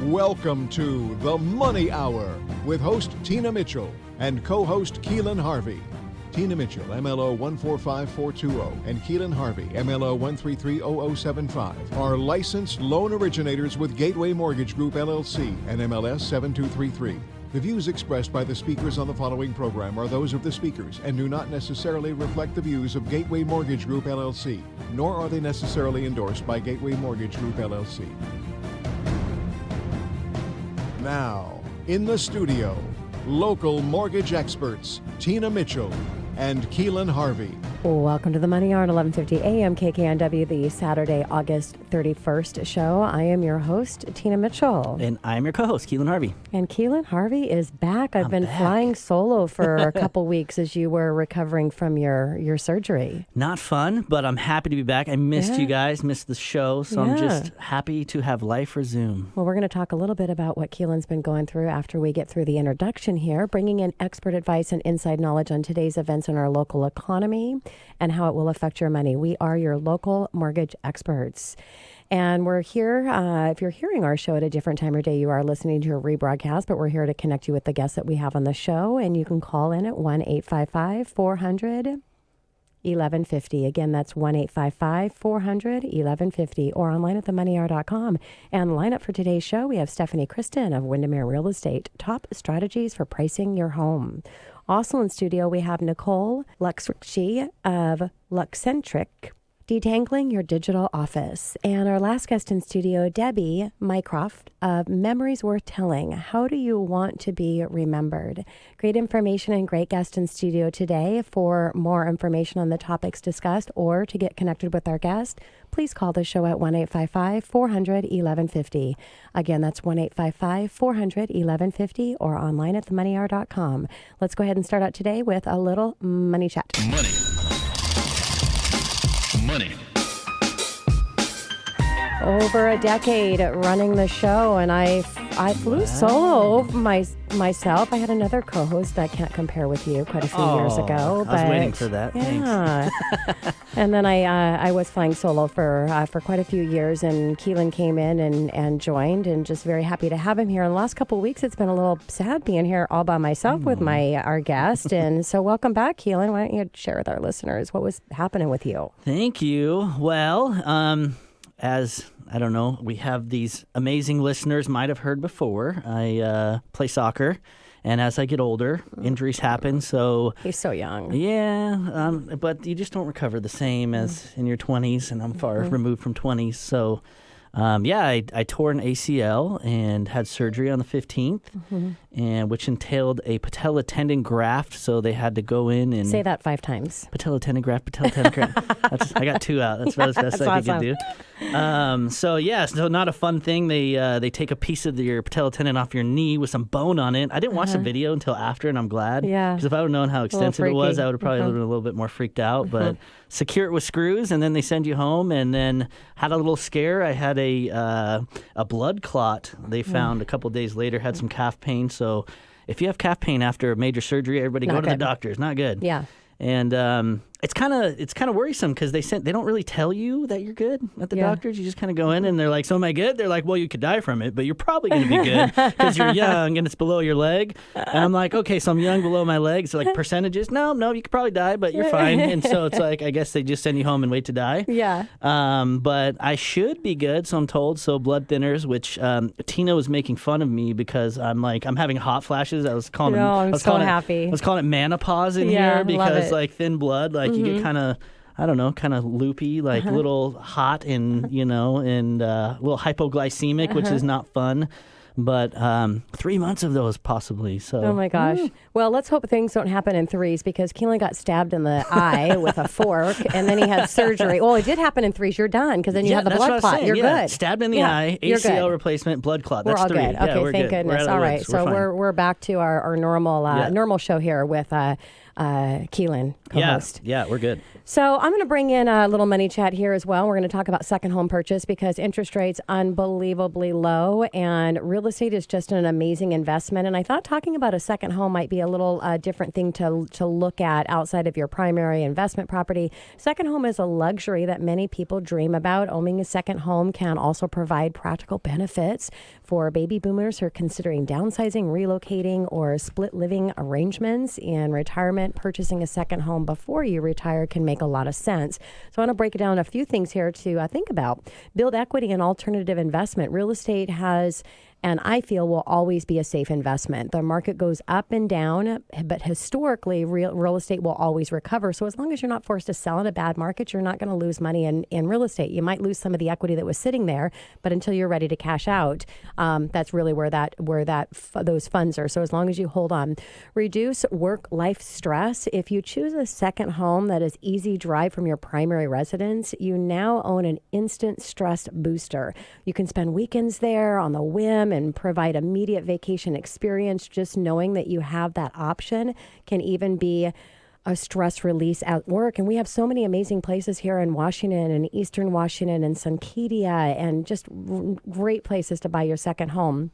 Welcome to The Money Hour with host Tina Mitchell and co-host Keelan Harvey. Tina Mitchell, MLO 145420, and Keelan Harvey, MLO 1330075, are licensed loan originators with Gateway Mortgage Group, LLC, and MLS 7233. The views expressed by the speakers on the following program are those of the speakers and do not necessarily reflect the views of Gateway Mortgage Group, LLC, nor are they necessarily endorsed by Gateway Mortgage Group, LLC. Now, in the studio, local mortgage experts Tina Mitchell and Keelan Harvey. Welcome to the Money Hour at 11:50 a.m. KKNW, the Saturday, August 31st show. I am your host, Tina Mitchell. And I'm your co-host, Keelan Harvey. And Keelan Harvey is back. I've been flying solo for a couple weeks as you were recovering from your surgery. Not fun, but I'm happy to be back. I missed you guys, missed the show, so I'm just happy to have life resume. Well, we're going to talk a little bit about what Keelan's been going through after we get through the introduction here, bringing in expert advice and inside knowledge on today's events in our local economy and how it will affect your money. We are your local mortgage experts. And we're here, if you're hearing our show at a different time of day, you are listening to a rebroadcast, but we're here to connect you with the guests that we have on the show. And you can call in at 1-855-400-1150. Again, that's 1-855-400-1150, or online at themoneyhour.com. And line up for today's show, we have Stephanie Kristen of Windermere Real Estate, top strategies for pricing your home. Also in studio, we have Nicole Luxricci of Luxcentric, Detangling Your Digital Office. And our last guest in studio, Debbie Mycroft of Memories Worth Telling. How do you want to be remembered? Great information and great guest in studio today. For more information on the topics discussed or to get connected with our guest, please call the show at 1-855-400-1150. Again, that's 1-855-400-1150 or online at themoneyhour.com. Let's go ahead and start out today with a little money chat. Money. Over a decade running the show, and I flew solo myself. I had another co-host that I can't compare with you quite a few years ago. I was waiting for that. Yeah. Thanks. And then I was flying solo for quite a few years, and Keelan came in and joined, and just very happy to have him here. In the last couple of weeks, it's been a little sad being here all by myself with our guest. And so welcome back, Keelan. Why don't you share with our listeners what was happening with you? Thank you. Well, as I don't know, we have these amazing listeners might have heard before. I play soccer, and as I get older, injuries happen. So he's so young. Yeah, but you just don't recover the same as in your 20s, and I'm far removed from 20s. So, I tore an ACL and had surgery on the 15th, and which entailed a patella tendon graft. So they had to go in and say that 5 times. Patella tendon graft. I got 2 out. That's about as best I could do. So not a fun thing. They take a piece of your patella tendon off your knee with some bone on it. I didn't watch the video until after, and I'm glad. Yeah. Because if I would have known how extensive it was, I would have probably been a little bit more freaked out. But secure it with screws, and then they send you home. And then had a little scare. I had a blood clot. They found a couple days later. Had some calf pain. So if you have calf pain after a major surgery, everybody go to the doctor. It's not good. Yeah. And it's kind of worrisome because they don't really tell you that you're good at the doctors. You just kind of go in and they're like, "So am I good?" They're like, "Well, you could die from it, but you're probably going to be good because you're young and it's below your leg." And I'm like, "Okay, so I'm young below my leg." So like percentages, no, you could probably die, but you're fine. And so it's like I guess they just send you home and wait to die. Yeah. But I should be good, so I'm told. So blood thinners, which Tina was making fun of me because I'm having hot flashes. I was calling happy. I was calling it menopause in here because like thin blood, like you get kind of, I don't know, kind of loopy, like a little hot and, and a little hypoglycemic, which is not fun. But 3 months of those possibly. So. Oh my gosh. Well, let's hope things don't happen in threes because Keelan got stabbed in the eye with a fork and then he had surgery. Well, it did happen in threes. You're done because then you have the blood clot. You're good. Stabbed in the eye, ACL replacement, blood clot. That's we're all 3. good. Okay, we're thank good. goodness. All right. So we're back to our normal normal show here with Keelan, co-host. Yeah, we're good. So I'm going to bring in a little money chat here as well. We're going to talk about second home purchase because interest rates unbelievably low and real estate is just an amazing investment. And I thought talking about a second home might be a little different thing to look at outside of your primary investment property. Second home is a luxury that many people dream about. Owning a second home can also provide practical benefits for baby boomers who are considering downsizing, relocating, or split living arrangements. In retirement, purchasing a second home before you retire can make a lot of sense. So I want to break down a few things here to think about. Build equity and alternative investment. Real estate has, and I feel will always be, a safe investment. The market goes up and down, but historically, real estate will always recover. So as long as you're not forced to sell in a bad market, you're not going to lose money in real estate. You might lose some of the equity that was sitting there, but until you're ready to cash out, that's really where those funds are. So as long as you hold on. Reduce work-life stress. If you choose a second home that is easy drive from your primary residence, you now own an instant stress booster. You can spend weekends there on the whim and provide immediate vacation experience. Just knowing that you have that option can even be a stress release at work. And we have so many amazing places here in Washington and Eastern Washington and Sunkedia, and just great places to buy your second home.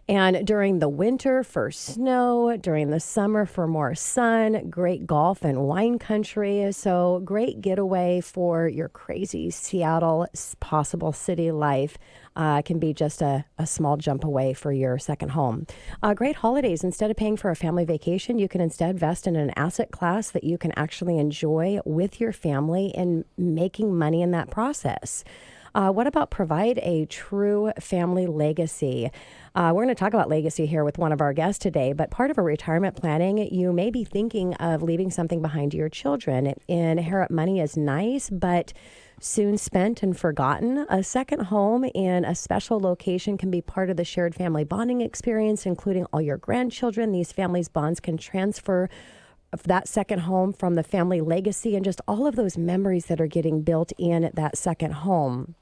And during the winter for snow, during the summer for more sun, great golf and wine country. So great getaway for your crazy Seattle possible city life. Can be just a small jump away for your second home. Great holidays. Instead of paying for a family vacation, you can instead invest in an asset class that you can actually enjoy with your family and making money in that process. What about provide a true family legacy? We're going to talk about legacy here with one of our guests today, but part of a retirement planning, you may be thinking of leaving something behind to your children. Inherit money is nice, but soon spent and forgotten. A second home in a special location can be part of the shared family bonding experience, including all your grandchildren. These families' bonds can transfer of that second home from the family legacy and just all of those memories that are getting built in at that second home.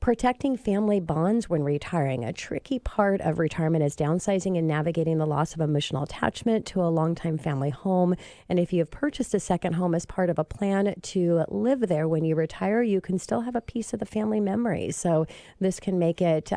Protecting family bonds when retiring. A tricky part of retirement is downsizing and navigating the loss of emotional attachment to a longtime family home. And if you have purchased a second home as part of a plan to live there when you retire, you can still have a piece of the family memories. So this can make it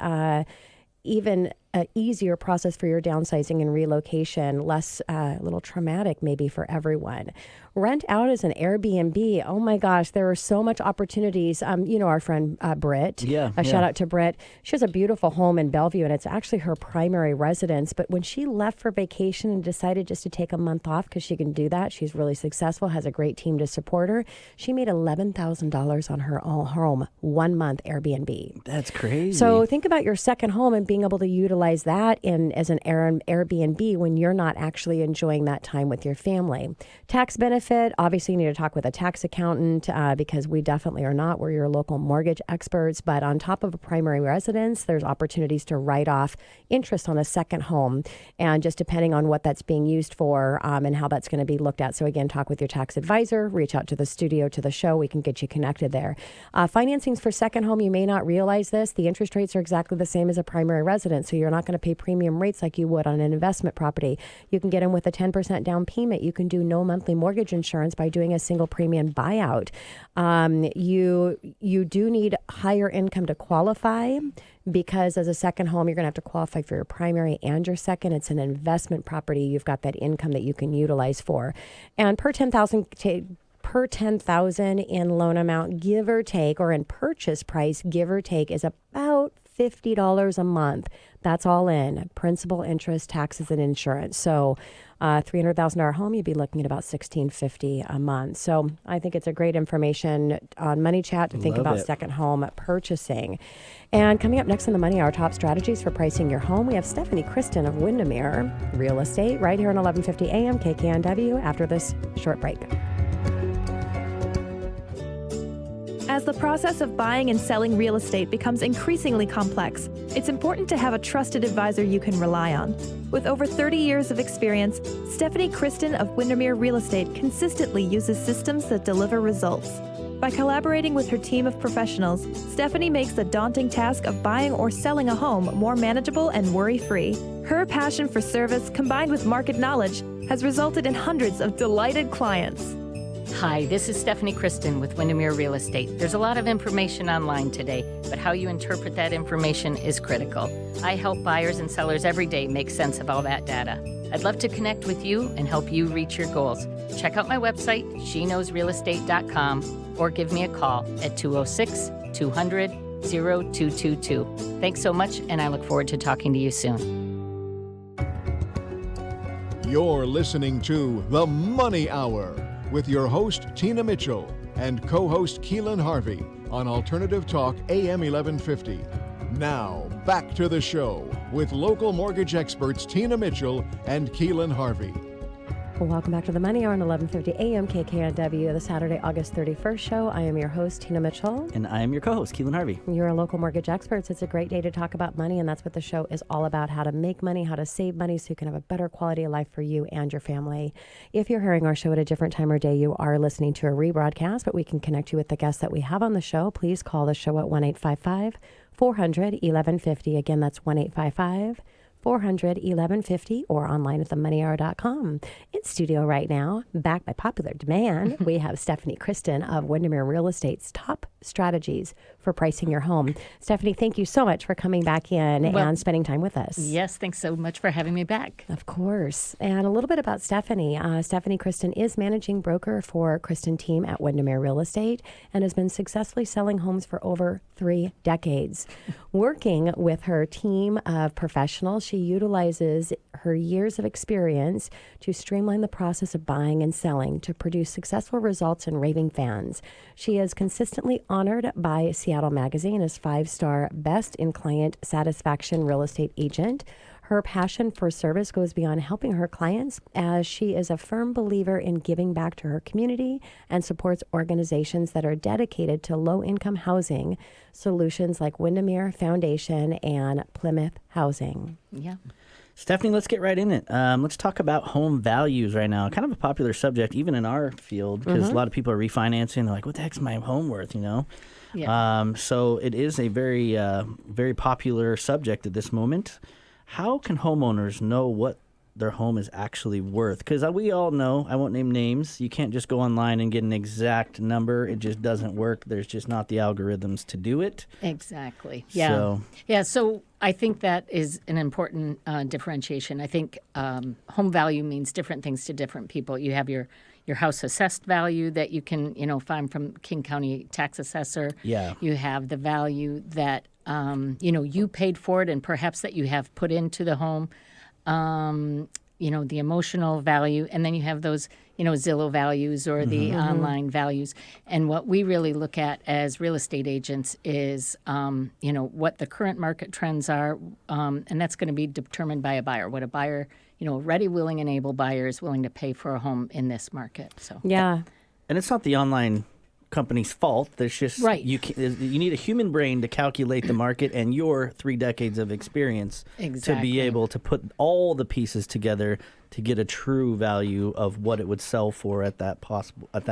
even an easier process for your downsizing and relocation, less a little traumatic maybe for everyone. Rent out as an Airbnb. Oh my gosh, there are so much opportunities. Our friend Britt. Shout out to Britt. She has a beautiful home in Bellevue, and it's actually her primary residence. But when she left for vacation and decided just to take a month off because she can do that, she's really successful, has a great team to support her. She made $11,000 on her home, 1 month Airbnb. That's crazy. So think about your second home and being able to utilize that as an Airbnb when you're not actually enjoying that time with your family. Tax benefit. Obviously, you need to talk with a tax accountant because we definitely are not. We're your local mortgage experts. But on top of a primary residence, there's opportunities to write off interest on a second home. And just depending on what that's being used for and how that's going to be looked at. So again, talk with your tax advisor, reach out to the studio, to the show. We can get you connected there. Financings for second home, you may not realize this. The interest rates are exactly the same as a primary residence. So you're not going to pay premium rates like you would on an investment property. You can get in with a 10% down payment. You can do no monthly mortgage insurance by doing a single premium buyout. You do need higher income to qualify because as a second home, you're going to have to qualify for your primary and your second. It's an investment property. You've got that income that you can utilize for. And per $10,000 in loan amount, give or take, or in purchase price, give or take, is about $50 a month. That's all in principal, interest, taxes, and insurance. So $300,000 home, you'd be looking at about $1,650 a month. So I think it's a great information on Money Chat to think about second home purchasing. And coming up next on the Money Hour, top strategies for pricing your home, we have Stephanie Kristen of Windermere Real Estate right here on 1150 AM KKNW after this short break. As the process of buying and selling real estate becomes increasingly complex, it's important to have a trusted advisor you can rely on. With over 30 years of experience, Stephanie Kristen of Windermere Real Estate consistently uses systems that deliver results. By collaborating with her team of professionals, Stephanie makes the daunting task of buying or selling a home more manageable and worry-free. Her passion for service, combined with market knowledge, has resulted in hundreds of delighted clients. Hi, this is Stephanie Kristen with Windermere Real Estate. There's a lot of information online today, but how you interpret that information is critical. I help buyers and sellers every day make sense of all that data. I'd love to connect with you and help you reach your goals. Check out my website, sheknowsrealestate.com, or give me a call at 206-200-0222. Thanks so much, and I look forward to talking to you soon. You're listening to The Money Hour with your host, Tina Mitchell, and co-host Keelan Harvey on Alternative Talk AM 1150. Now, back to the show with local mortgage experts Tina Mitchell and Keelan Harvey. Well, welcome back to the Money Hour on 11:50 a.m. KKNW, the Saturday, August 31st show. I am your host, Tina Mitchell. And I am your co-host, Keelan Harvey. You're a local mortgage experts. It's a great day to talk about money, and that's what the show is all about, how to make money, how to save money so you can have a better quality of life for you and your family. If you're hearing our show at a different time or day, you are listening to a rebroadcast, but we can connect you with the guests that we have on the show. Please call the show at 1-855-400-1150. Again, that's 1-855-400-1150 or online at themoneyhour.com. In studio right now, back by popular demand, we have Stephanie Kristen of Windermere Real Estate's top strategies for pricing your home. Stephanie, thank you so much for coming back in and spending time with us. Yes, thanks so much for having me back. Of course. And a little bit about Stephanie. Stephanie Kristen is managing broker for Kristen Team at Windermere Real Estate and has been successfully selling homes for over 3 decades. Working with her team of professionals, she utilizes her years of experience to streamline the process of buying and selling to produce successful results in raving fans. She is consistently honored by Seattle Magazine as 5-star Best in Client Satisfaction Real Estate Agent. Her passion for service goes beyond helping her clients, as she is a firm believer in giving back to her community and supports organizations that are dedicated to low-income housing solutions like Windermere Foundation and Plymouth Housing. Yeah. Stephanie, let's get right in it. Let's talk about home values right now. Kind of a popular subject, even in our field, because a lot of people are refinancing. They're like, what the heck's my home worth, you know? Yeah. So it is a very, very popular subject at this moment. How can homeowners know what their home is actually worth? Because we all know, I won't name names, you can't just go online and get an exact number. It just doesn't work. There's just not the algorithms to do it. Exactly. Yeah. So I think that is an important differentiation. I think home value means different things to different people. You have your house assessed value that you can, find from King County tax assessor. Yeah. You have the value that, you paid for it and perhaps that you have put into the home. The emotional value, and then you have those, Zillow values or the online values. And what we really look at as real estate agents is, what the current market trends are, and that's going to be determined by a buyer. What a buyer, ready, willing, and able buyer is willing to pay for a home in this market. So yeah, and it's not the online company's fault. There's just you need a human brain to calculate the market and your 3 decades of experience to be able to put all the pieces together to get a true value of what it would sell for at that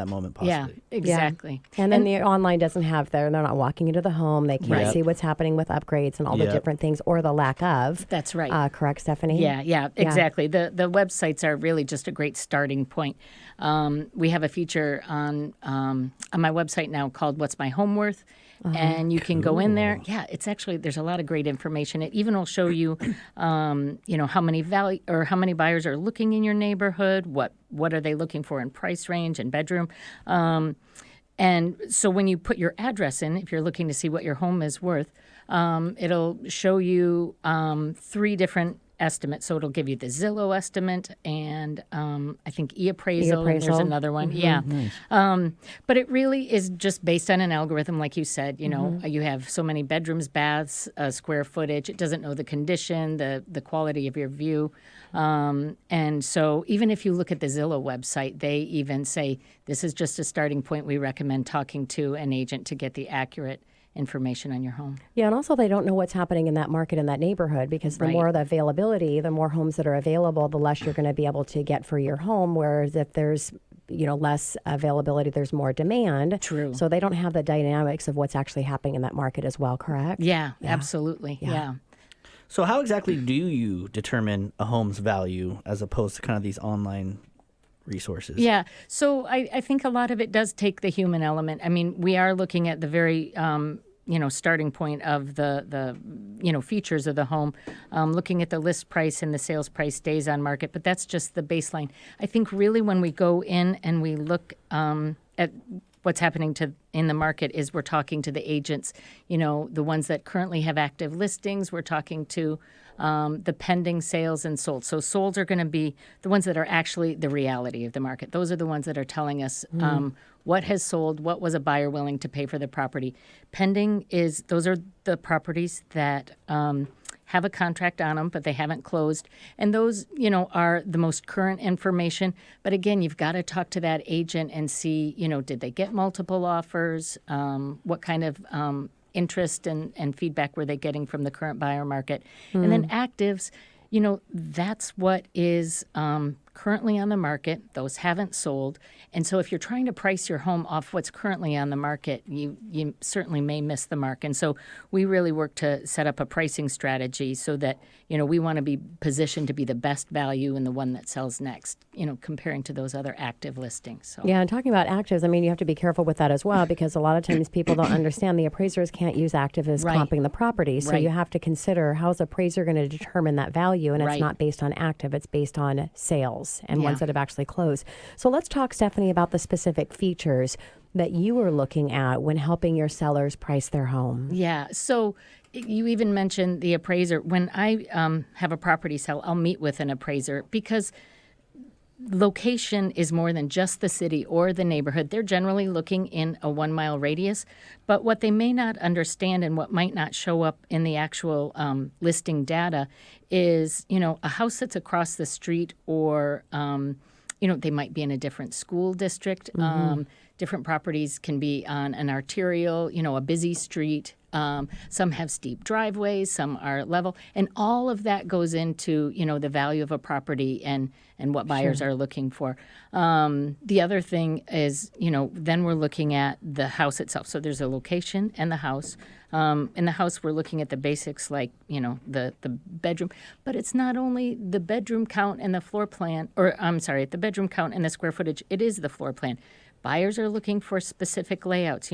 moment possibly. Yeah, exactly. Yeah. And then the online doesn't have they're not walking into the home. They can't see what's happening with upgrades and all the different things or the lack of. That's right. Correct, Stephanie? Yeah, exactly. The websites are really just a great starting point. We have a feature on my website now called What's My Home Worth? And you can go in there. Yeah, it's actually, there's a lot of great information. It even will show you, how many buyers are looking in your neighborhood, what are they looking for in price range and bedroom. And so when you put your address in, if you're looking to see what your home is worth, it'll show you 3 different estimate. So it'll give you the Zillow estimate and I think e-appraisal. And there's another one. Yeah. Nice. But it really is just based on an algorithm, like you said. You have so many bedrooms, baths, square footage. It doesn't know the condition, the quality of your view. And so even if you look at the Zillow website, they even say this is just a starting point. We recommend talking to an agent to get the accurate information on your home. Yeah, and also they don't know what's happening in that market, in that neighborhood, because the more the availability, the more homes that are available, the less you're going to be able to get for your home. Whereas if there's less availability, there's more demand. True. So they don't have the dynamics of what's actually happening in that market as well, correct? Yeah, absolutely. Yeah. So how exactly do you determine a home's value as opposed to kind of these online resources? Yeah. So I think a lot of it does take the human element. I mean, we are looking at the very starting point of the features of the home, looking at the list price and the sales price days on market, but that's just the baseline. I think really when we go in and we look at what's happening in the market is we're talking to the agents, the ones that currently have active listings. We're talking to the pending sales and sold. So solds are going to be the ones that are actually the reality of the market. Those are the ones that are telling us what has sold, what was a buyer willing to pay for the property. Pending those are the properties that have a contract on them, but they haven't closed. And those, are the most current information. But again, you've got to talk to that agent and see, did they get multiple offers? What kind of interest and feedback were they getting from the current buyer market? And then actives, that's what is currently on the market. Those haven't sold. And so if you're trying to price your home off what's currently on the market, you certainly may miss the mark. And so we really work to set up a pricing strategy so that, we want to be positioned to be the best value and the one that sells next, comparing to those other active listings. So. Yeah, and talking about actives, I mean, you have to be careful with that as well because a lot of times people don't understand the appraisers can't use active as comping the property. So you have to consider how's the appraiser going to determine that value, and it's not based on active, it's based on sales and ones that have actually closed. So let's talk, Stephanie, about the specific features that you were looking at when helping your sellers price their home. Yeah. So you even mentioned the appraiser. When I have a property sell, I'll meet with an appraiser because location is more than just the city or the neighborhood. They're generally looking in a 1 mile radius. But what they may not understand and what might not show up in the actual listing data is, a house that's across the street or, they might be in a different school district. Different properties can be on an arterial, a busy street. Some have steep driveways, some are level. And all of that goes into, the value of a property and what buyers are looking for. The other thing is, then we're looking at the house itself. So there's a location and the house. In the house, we're looking at the basics like, the bedroom. But it's not only the bedroom count and the floor plan, the bedroom count and the square footage. It is the floor plan. Buyers are looking for specific layouts.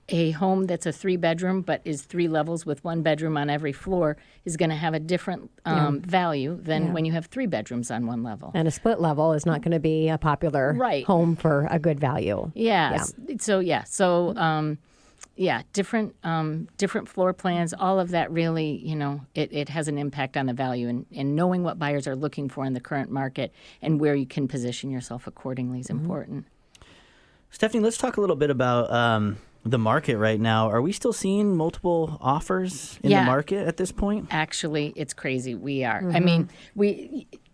A home that's a 3-bedroom but is 3 levels with 1 bedroom on every floor is going to have a different value than when you have 3 bedrooms on 1 level. And a split level is not going to be a popular home for a good value. Different floor plans, all of that really, it has an impact on the value. And knowing what buyers are looking for in the current market and where you can position yourself accordingly is important. Stephanie, let's talk a little bit about the market right now. Are we still seeing multiple offers in the market at this point? Actually, it's crazy. We are. I mean,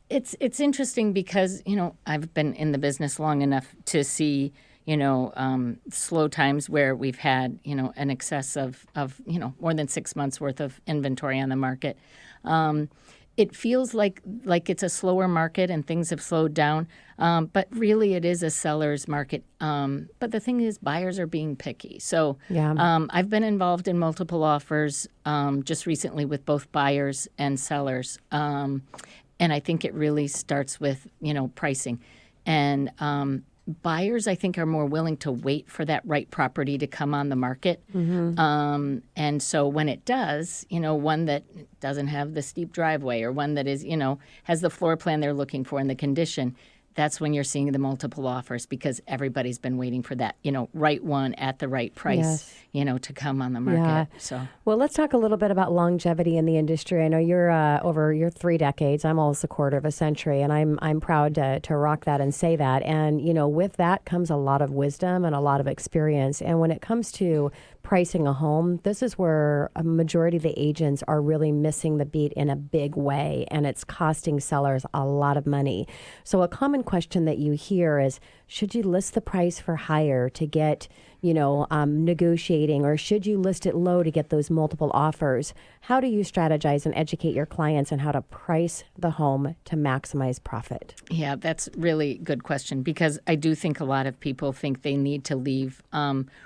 it's interesting because, I've been in the business long enough to see, slow times where we've had, an excess of more than 6 months worth of inventory on the market. It feels like it's a slower market and things have slowed down, but really it is a seller's market. But the thing is, buyers are being picky. So I've been involved in multiple offers just recently with both buyers and sellers, and I think it really starts with pricing. And buyers, I think, are more willing to wait for that right property to come on the market. And so when it does, one that doesn't have the steep driveway or one that is, has the floor plan they're looking for and the condition, that's when you're seeing the multiple offers because everybody's been waiting for that, right one at the right price, to come on the market. Yeah. So, well, let's talk a little bit about longevity in the industry. I know you're over your 3 decades. I'm almost a quarter of a century, and I'm proud to rock that and say that. And, with that comes a lot of wisdom and a lot of experience. And when it comes to pricing a home, this is where a majority of the agents are really missing the beat in a big way, and it's costing sellers a lot of money. So a common question that you hear is, should you list the price for higher to get, negotiating, or should you list it low to get those multiple offers? How do you strategize and educate your clients on how to price the home to maximize profit? Yeah, that's really good question, because I do think a lot of people think they need to leave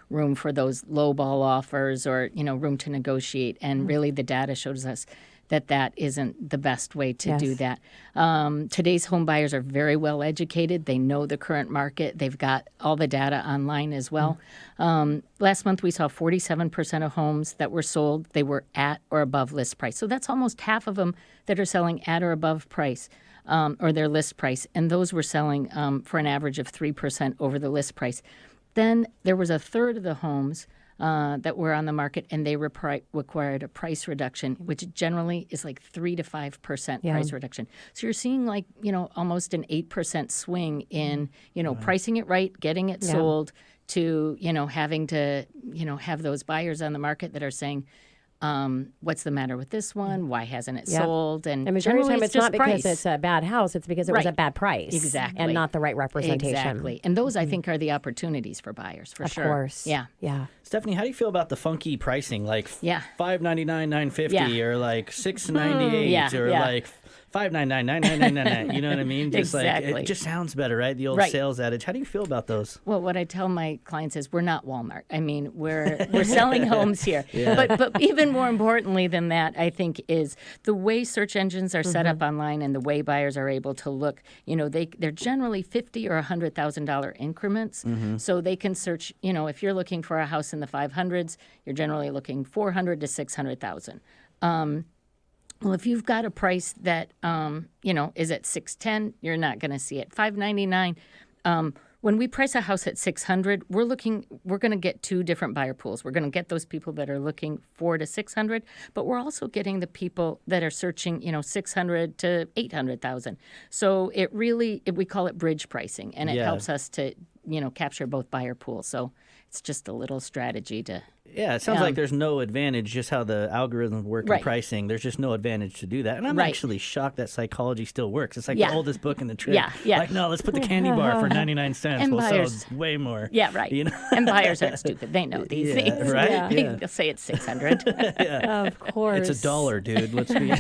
room for those lowball offers or, room to negotiate. And really the data shows us that isn't the best way to do that. Today's home buyers are very well educated. They know the current market. They've got all the data online as well. Last month we saw 47% of homes that were sold, they were at or above list price. So that's almost half of them that are selling at or above price. Or their list price, and those were selling for an average of 3% over the list price. Then there was a third of the homes that were on the market, and they required a price reduction, which generally is like 3 to 5% price reduction. So you're seeing almost an 8% swing in pricing it right, getting it sold, to having to have those buyers on the market that are saying, what's the matter with this one? Why hasn't it sold? And majority of the time, it's not price. because it's a bad house. It's because it was a bad price. Exactly. And not the right representation. Exactly. And those, I think, are the opportunities for buyers, for sure. Of course. Yeah. Yeah. Stephanie, how do you feel about the funky pricing, like $599, $950, or like $698, or like $599, $999? You know what I mean? Just exactly. Like it just sounds better, right? The old sales adage. How do you feel about those? Well, what I tell my clients is we're not Walmart. I mean, we're selling homes here. But even more importantly than that, I think, is the way search engines are set up online and the way buyers are able to look. They're generally $50,000 or $100,000 increments, so they can search. If you're looking for a house in the 500s, you're generally looking $400,000 to $600,000. Well, if you've got a price that is at $610,000, you're not going to see it. $599,000. When we price a house at $600,000, we're going to get two different buyer pools. We're going to get those people that are looking $400,000 to $600,000, but we're also getting the people that are searching, $600,000 to $800,000. So we call it bridge pricing, and it helps us to capture both buyer pools. So it's just a little strategy to. Yeah, it sounds like there's no advantage, just how the algorithms work in pricing. There's just no advantage to do that. And I'm actually shocked that psychology still works. It's like the oldest book in the trade. Like, no, let's put the candy bar for 99 cents. We'll sell way more. Yeah, right. And buyers aren't stupid. They know these things. Right? Yeah. They'll say it's $600. Of course. It's $1, dude. Let's be.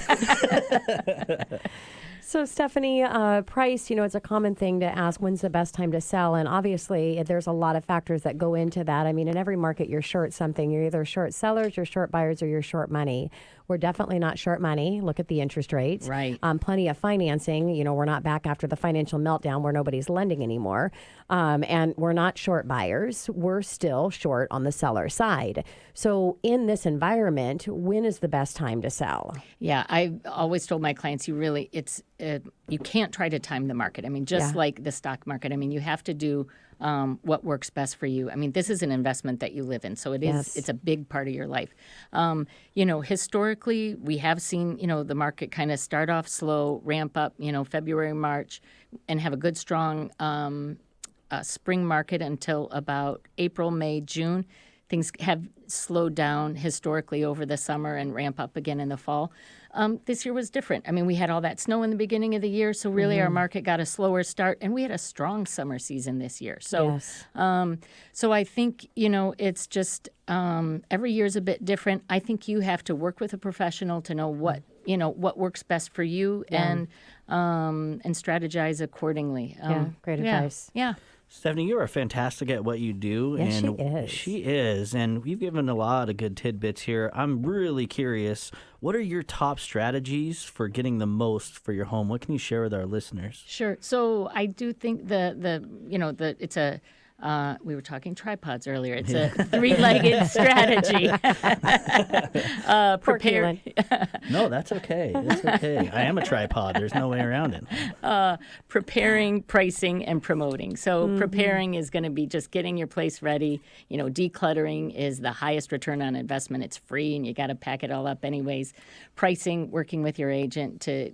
So, Stephanie, price, it's a common thing to ask when's the best time to sell. And obviously, there's a lot of factors that go into that. I mean, in every market, you're short something. You're either short sellers, you're short buyers, or you're short money. We're definitely not short money. Look at the interest rates. Right. Plenty of financing. We're not back after the financial meltdown where nobody's lending anymore. And we're not short buyers. We're still short on the seller side. So in this environment, when is the best time to sell? Yeah, I've always told my clients, you can't try to time the market. I mean, just like the stock market. I mean, you have to do what works best for you. I mean, this is an investment that you live in, so it's a big part of your life. Historically, we have seen, the market kind of start off slow, ramp up, February, March, and have a good, strong spring market until about April, May, June. Things have slowed down historically over the summer and ramp up again in the fall. This year was different. I mean, we had all that snow in the beginning of the year, so really our market got a slower start, and we had a strong summer season this year. So, so I think, it's just every year is a bit different. I think you have to work with a professional to know what works best for you and strategize accordingly. Great advice. Yeah. Stephanie, you are fantastic at what you do. Yes, and she is. And we've given a lot of good tidbits here. I'm really curious, what are your top strategies for getting the most for your home? What can you share with our listeners? Sure. So I do think it's a we were talking tripods earlier. It's a three-legged strategy. Prepare. No, that's okay. That's okay. I am a tripod. There's no way around it. Preparing, pricing, and promoting. So preparing is going to be just getting your place ready. Decluttering is the highest return on investment. It's free, and you got to pack it all up anyways. Pricing, working with your agent to,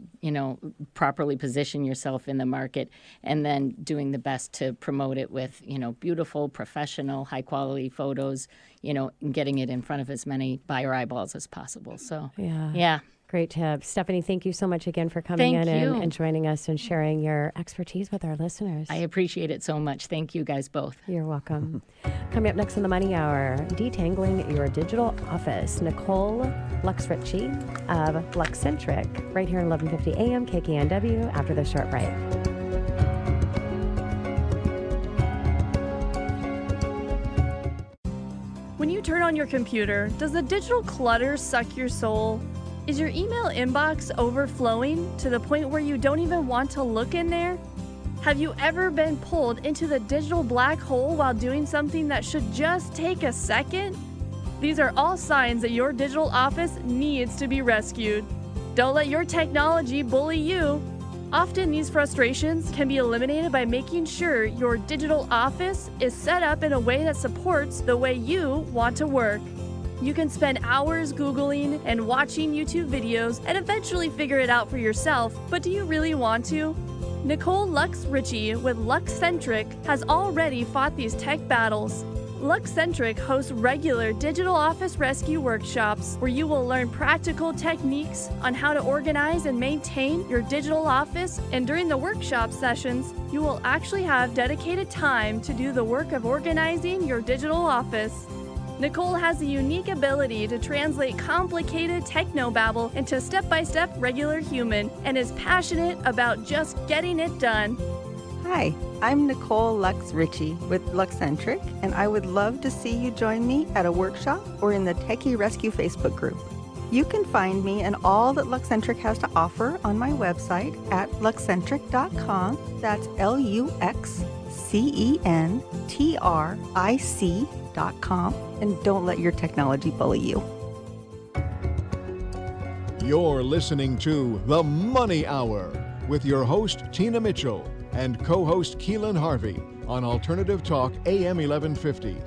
properly position yourself in the market, and then doing the best to promote it with, beautiful, professional, high-quality photos, and getting it in front of as many buyer eyeballs as possible. So, yeah. Great tip. Stephanie, thank you so much again for coming Thank in you. and joining us and sharing your expertise with our listeners. I appreciate it so much. Thank you guys both. You're welcome. Coming up next in the Money Hour, detangling your digital office. Nicole Lux-Ritchie of Luxcentric, right here in 1150 AM KKNW after this short break. When you turn on your computer, does the digital clutter suck your soul? Is your email inbox overflowing to the point where you don't even want to look in there? Have you ever been pulled into the digital black hole while doing something that should just take a second? These are all signs that your digital office needs to be rescued. Don't let your technology bully you. Often these frustrations can be eliminated by making sure your digital office is set up in a way that supports the way you want to work. You can spend hours Googling and watching YouTube videos and eventually figure it out for yourself, but do you really want to? Nicole Lux-Ritchie with Luxcentric has already fought these tech battles. Luxcentric hosts regular digital office rescue workshops where you will learn practical techniques on how to organize and maintain your digital office, and during the workshop sessions, you will actually have dedicated time to do the work of organizing your digital office. Nicole has the unique ability to translate complicated technobabble into step-by-step regular human and is passionate about just getting it done. Hi, I'm Nicole Lux-Ritchie with Luxcentric, and I would love to see you join me at a workshop or in the Techie Rescue Facebook group. You can find me and all that Luxcentric has to offer on my website at luxcentric.com. That's LUXCENTRIC.com. And don't let your technology bully you. You're listening to The Money Hour with your host, Tina Mitchell, and co-host Keelan Harvey on Alternative Talk AM 1150.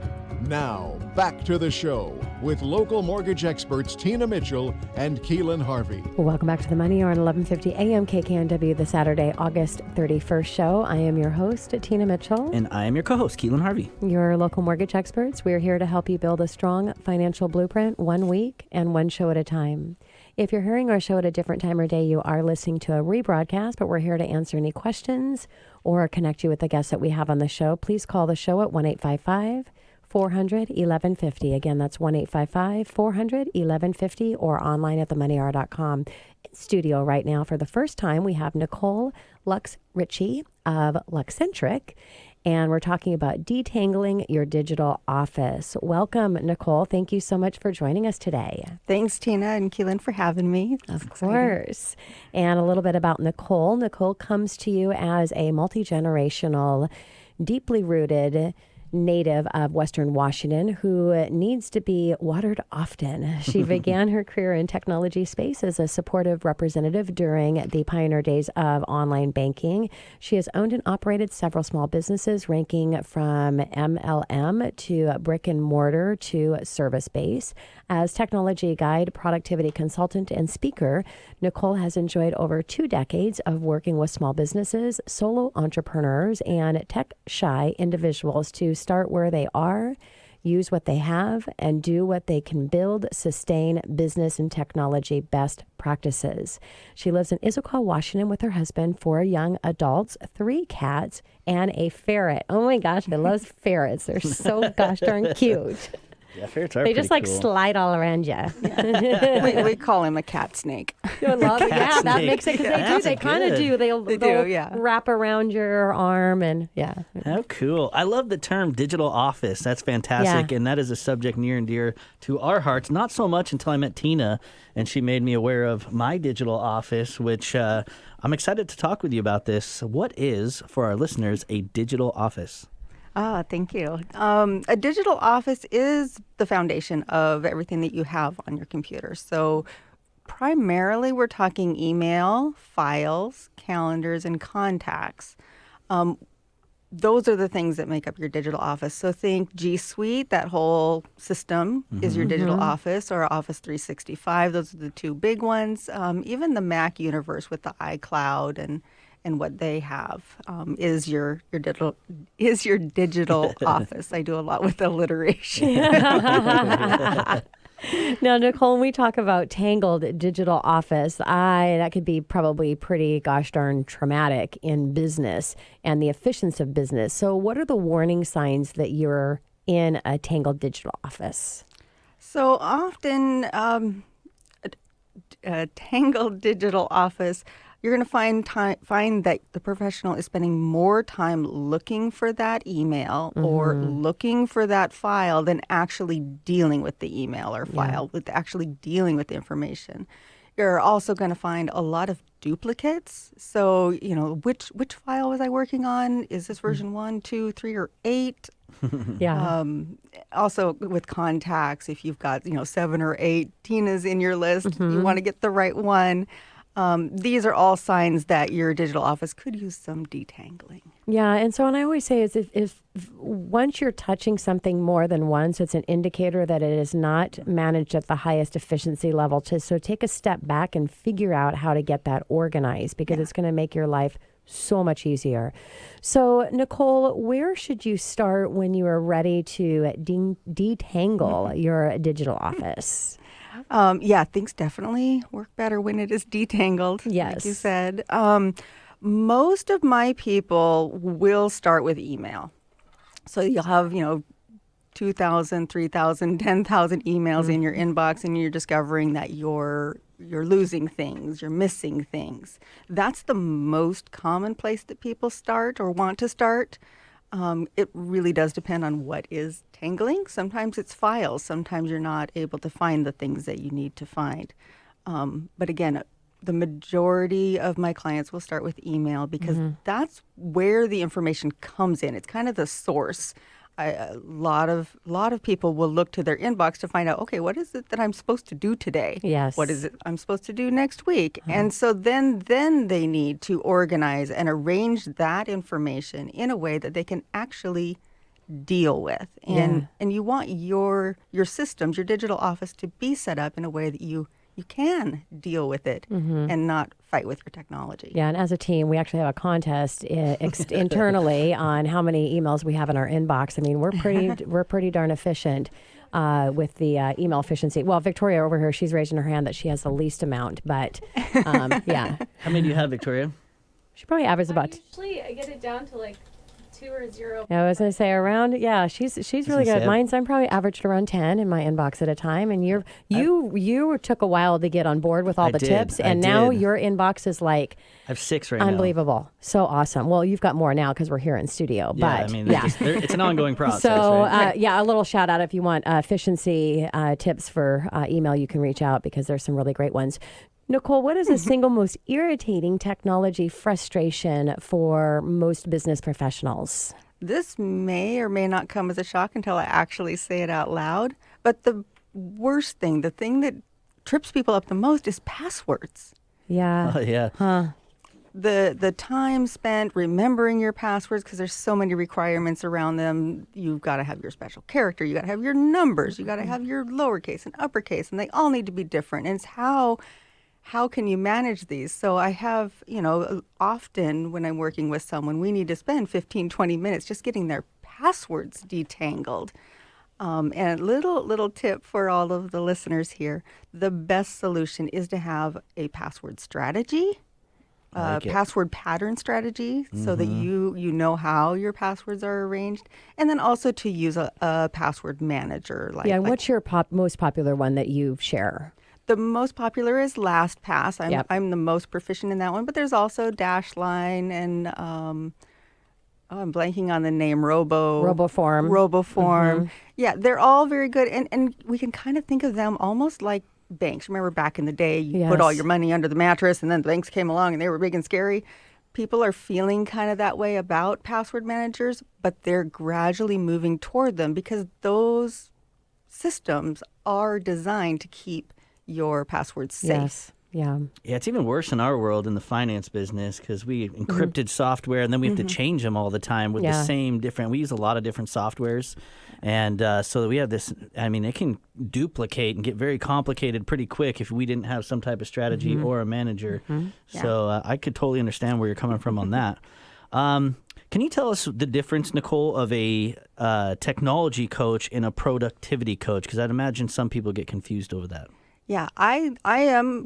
Now, back to the show with local mortgage experts Tina Mitchell and Keelan Harvey. Welcome back to the Money Hour on 1150 AM KKNW, the Saturday, August 31st show. I am your host, Tina Mitchell. And I am your co-host, Keelan Harvey. Your local mortgage experts. We're here to help you build a strong financial blueprint 1 week and one show at a time. If you're hearing our show at a different time or day, you are listening to a rebroadcast, but we're here to answer any questions or connect you with the guests that we have on the show. Please call the show at 1-855-400-1150. Again, that's 1-855-400-1150 or online at themoneyhour.com. In studio right now for the first time, we have Nicole Lux-Ritchie of Luxcentric, and we're talking about detangling your digital office. Welcome, Nicole. Thank you so much for joining us today. Thanks, Tina and Keelan, for having me. Of course. And a little bit about Nicole. Nicole comes to you as a multi-generational, deeply rooted native of Western Washington who needs to be watered often. She began her career in technology space as a supportive representative during the pioneer days of online banking. She has owned and operated several small businesses ranging from MLM to brick and mortar to service base. As technology guide, productivity consultant, and speaker, Nicole has enjoyed over 2 decades of working with small businesses, solo entrepreneurs, and tech-shy individuals to start where they are, use what they have, and do what they can build, sustain business and technology best practices. She lives in Issaquah, Washington with her husband, 4 young adults, 3 cats, and a ferret. Oh my gosh, I love ferrets. They're so gosh darn cute. Yeah, ferrets are They just pretty like cool. slide all around you. We call him a cat snake. I love it. Yeah, that snake. makes it because they do. That's They kind of good. do. They'll do, yeah. wrap around your arm and yeah. How cool. I love the term digital office. That's fantastic. Yeah. And that is a subject near and dear to our hearts. Not so much until I met Tina and she made me aware of my digital office, which I'm excited to talk with you about this. What is, for our listeners, a digital office? Thank you. A digital office is the foundation of everything that you have on your computer. So primarily we're talking email, files, calendars, and contacts. Those are the things that make up your digital office. So think G Suite, that whole system is your digital office, or Office 365. Those are the 2 big ones. Even the Mac universe with the iCloud and what they have is your digital office. I do a lot with alliteration. Now, Nicole, when we talk about tangled digital office, that could be probably pretty gosh darn traumatic in business and the efficiency of business. So what are the warning signs that you're in a tangled digital office? So often, a tangled digital office, you're going to find that the professional is spending more time looking for that email or looking for that file than actually dealing with the email or file, with actually dealing with the information. You're also going to find a lot of duplicates. So, which file was I working on? Is this version 1, 2, 3, or 8? Yeah. Also with contacts, if you've got, 7 or 8 Tinas in your list, you want to get the right one. These are all signs that your digital office could use some detangling. Yeah, and so what I always say is if once you're touching something more than once, it's an indicator that it is not managed at the highest efficiency level. So take a step back and figure out how to get that organized because it's going to make your life so much easier. So, Nicole, where should you start when you are ready to detangle your digital office? Things definitely work better when it is detangled, Yes. like you said. Most of my people will start with email. So you'll have, 2,000, 3,000, 10,000 emails in your inbox, and you're discovering that you're losing things, you're missing things. That's the most common place that people start or want to start. It really does depend on what is tangling. Sometimes it's files. Sometimes you're not able to find the things that you need to find. But again, the majority of my clients will start with email because that's where the information comes in. It's kind of the source. A lot of people will look to their inbox to find out, okay, what is it that I'm supposed to do today? Yes. What is it I'm supposed to do next week? And so then they need to organize and arrange that information in a way that they can actually deal with. And you want your systems, your digital office to be set up in a way that you can deal with it and not fight with your technology. Yeah, and as a team, we actually have a contest internally on how many emails we have in our inbox. I mean, we're pretty darn efficient with the email efficiency. Well, Victoria over here, she's raising her hand that she has the least amount, but yeah. How many do you have, Victoria? She probably averages about. Usually I get it down to like 2 or 0. I was gonna say around. Yeah, she's really good. Mine's I'm probably averaged around 10 in my inbox at a time, and you took a while to get on board with all the tips, and now your inbox is like I have 6 right now. Unbelievable, so awesome. Well, you've got more now because we're here in studio. Yeah, but I mean, it's an ongoing process. So right? a little shout out if you want efficiency tips for email, you can reach out because there's some really great ones. Nicole, what is the single most irritating technology frustration for most business professionals? This may or may not come as a shock until I actually say it out loud. But the worst thing, the thing that trips people up the most is passwords. Yeah. Oh, yeah. Huh. The time spent remembering your passwords, because there's so many requirements around them. You've got to have your special character. You got to have your numbers. You got to have your lowercase and uppercase, and they all need to be different. And it's how can you manage these? So I have, often when I'm working with someone, we need to spend 15, 20 minutes just getting their passwords detangled. And a little tip for all of the listeners here, the best solution is to have a password strategy, password pattern strategy, so that you know how your passwords are arranged, and then also to use a password manager. What's your most popular one that you share? The most popular is LastPass. I'm the most proficient in that one, but there's also Dashline and I'm blanking on the name, Roboform. Yeah, they're all very good, and we can kind of think of them almost like banks. Remember back in the day, you put all your money under the mattress, and then the banks came along and they were big and scary. People are feeling kind of that way about password managers, but they're gradually moving toward them because those systems are designed to keep your passwords safe. Yes. Yeah. Yeah, it's even worse in our world in the finance business because we encrypted software and then we have to change them all the time with the same different. We use a lot of different softwares, and so we have this. I mean, it can duplicate and get very complicated pretty quick if we didn't have some type of strategy or a manager. So I could totally understand where you're coming from on that. Can you tell us the difference, Nicole, of a technology coach and a productivity coach? Because I'd imagine some people get confused over that. Yeah, I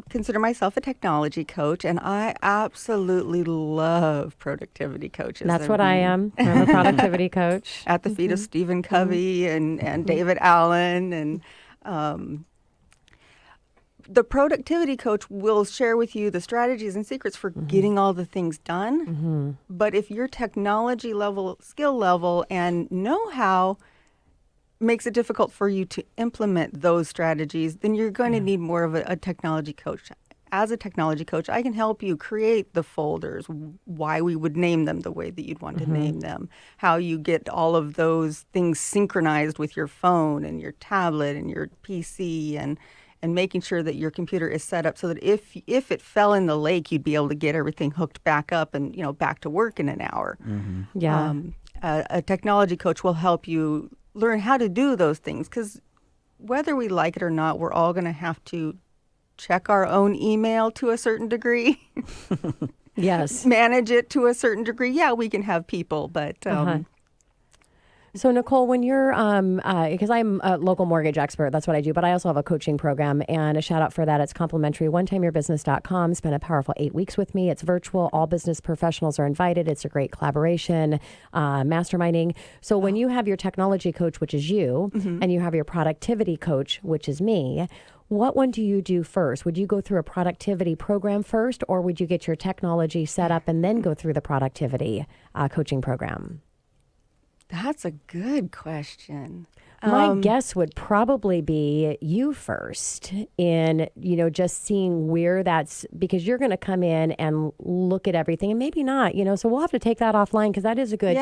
consider myself a technology coach, and I absolutely love productivity coaches. That's what I am. I'm a productivity coach. At the feet of Stephen Covey and David Allen. And the productivity coach will share with you the strategies and secrets for getting all the things done. But if your technology level, skill level, and know-how makes it difficult for you to implement those strategies, then you're going to need more of a technology coach. As a technology coach, I can help you create the folders, why we would name them the way that you'd want to name them, how you get all of those things synchronized with your phone and your tablet and your PC, and making sure that your computer is set up so that if it fell in the lake, you'd be able to get everything hooked back up and back to work in an hour. Yeah. A technology coach will help you learn how to do those things, because whether we like it or not, we're all going to have to check our own email to a certain degree. Yes. Manage it to a certain degree. Yeah, we can have people, but So Nicole, when you're, because I'm a local mortgage expert, that's what I do, but I also have a coaching program, and a shout out for that. It's complimentary, onetimeyourbusiness.com. Spend a powerful 8 weeks with me. It's virtual. All business professionals are invited. It's a great collaboration, masterminding. So when you have your technology coach, which is you, and you have your productivity coach, which is me, what one do you do first? Would you go through a productivity program first, or would you get your technology set up and then go through the productivity coaching program? that's a good question. My guess would probably be you first in, just seeing where that's, because you're going to come in and look at everything and maybe not, so we'll have to take that offline, because that is a good,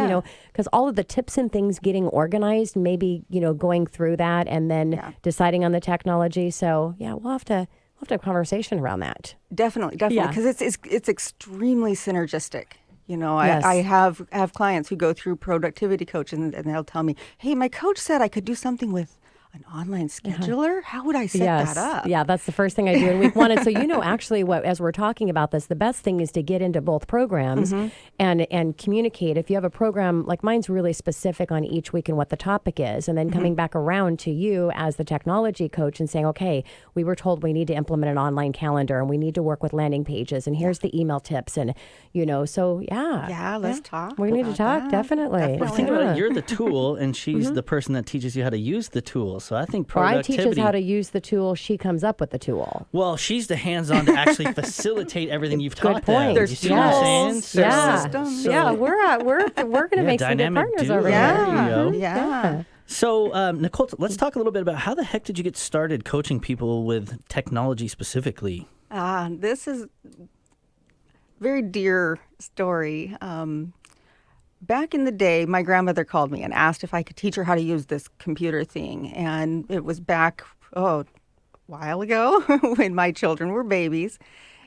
because all of the tips and things getting organized, maybe, going through that and then deciding on the technology. So yeah, we'll have to have a conversation around that. Definitely, because it's extremely synergistic. Yes. I have clients who go through productivity coaching, and they'll tell me, hey, my coach said I could do something with an online scheduler. How would I set that up? Yeah, that's the first thing I do in week one. And so, actually, as we're talking about this, the best thing is to get into both programs and communicate. If you have a program, like mine's really specific on each week and what the topic is, and then coming back around to you as the technology coach and saying, okay, we were told we need to implement an online calendar and we need to work with landing pages, and here's the email tips, and, so yeah. Yeah, let's talk. We need to talk, that. definitely. Well, think about it. You're the tool, and she's the person that teaches you how to use the tool. So I think Or I productivity. teach us how to use the tool. She comes up with the tool. Well, she's the hands-on to actually facilitate everything you've taught Good point. them. There's You see what I'm saying? tools, there's systems. Yeah, we're going to make some good dynamic partners duo. over There here. you go. Yeah. So, Nicole, let's talk a little bit about how the heck did you get started coaching people with technology specifically? This is a very dear story. Back in the day, my grandmother called me and asked if I could teach her how to use this computer thing. And it was back, a while ago when my children were babies.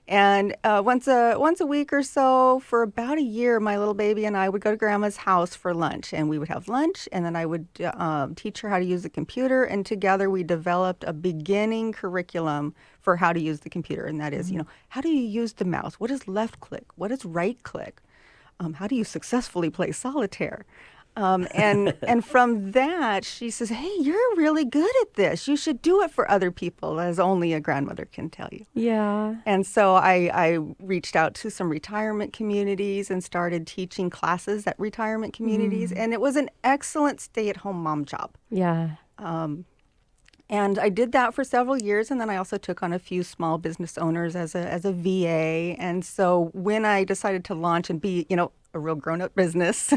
And once a week or so, for about a year, my little baby and I would go to Grandma's house for lunch. And we would have lunch, and then I would teach her how to use the computer. And together we developed a beginning curriculum for how to use the computer. And that is, how do you use the mouse? What is left click? What is right click? How do you successfully play solitaire? And from that, she says, hey, you're really good at this. You should do it for other people, as only a grandmother can tell you. Yeah. And so I reached out to some retirement communities and started teaching classes at retirement communities. And it was an excellent stay-at-home mom job. Yeah. And I did that for several years, and then I also took on a few small business owners as a VA. And so when I decided to launch and be, a real grown-up business,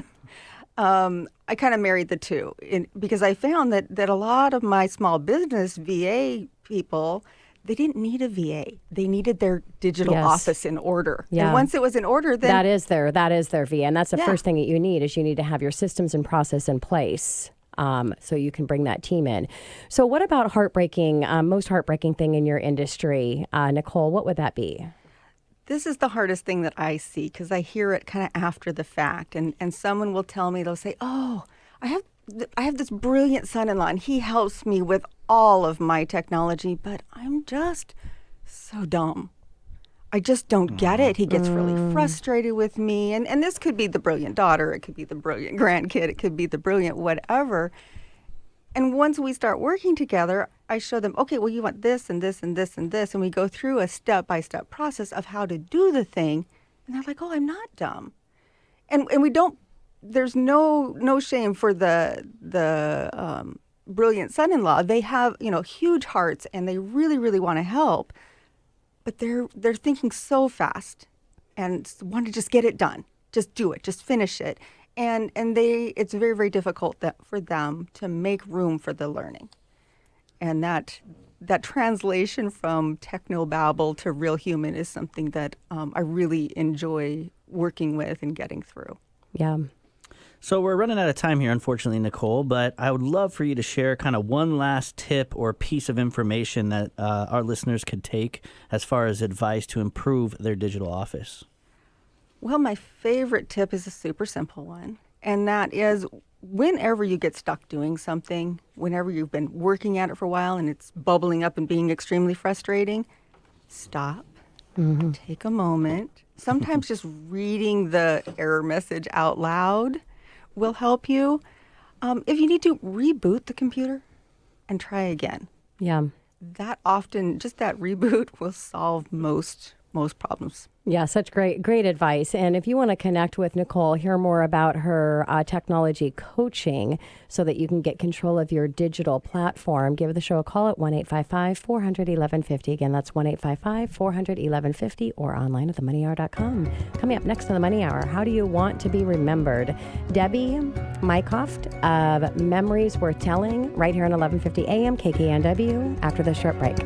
I kind of married the two, because I found that a lot of my small business VA people, they didn't need a VA. They needed their digital office in order. Yeah. And once it was in order, then that is their VA, and that's the first thing that you need to have your systems and process in place. So you can bring that team in. So what about most heartbreaking thing in your industry, Nicole? What would that be? This is the hardest thing that I see, because I hear it kind of after the fact. And someone will tell me, they'll say, oh, I have this brilliant son-in-law, and he helps me with all of my technology, but I'm just so dumb. I just don't get it. He gets really frustrated with me. And this could be the brilliant daughter. It could be the brilliant grandkid. It could be the brilliant whatever. And once we start working together, I show them, okay, well, you want this and this and this and this. And we go through a step-by-step process of how to do the thing. And they're like, oh, I'm not dumb. And we don't, there's no shame for the brilliant son-in-law. They have, huge hearts and they really, really want to help. But they're thinking so fast and want to just get it done. Just do it. Just finish it. And it's very, very difficult for them to make room for the learning. And that translation from technobabble to real human is something that I really enjoy working with and getting through. Yeah. So we're running out of time here, unfortunately, Nicole, but I would love for you to share kind of one last tip or piece of information that our listeners could take as far as advice to improve their digital office. Well, my favorite tip is a super simple one, and that is whenever you get stuck doing something, whenever you've been working at it for a while and it's bubbling up and being extremely frustrating, stop, take a moment. Sometimes just reading the error message out loud will help you. If you need to, reboot the computer and try again. Yeah. That often, just that reboot will solve most problems. Yeah, such great advice. And if you want to connect with Nicole, hear more about her technology coaching so that you can get control of your digital platform, give the show a call at 1-855-400-1150. Again, that's 1-855-400-1150 or online at themoneyhour.com. Coming up next on The Money Hour, how do you want to be remembered? Debbie Mycroft of Memories Worth Telling right here on 1150 AM KKNW after this short break.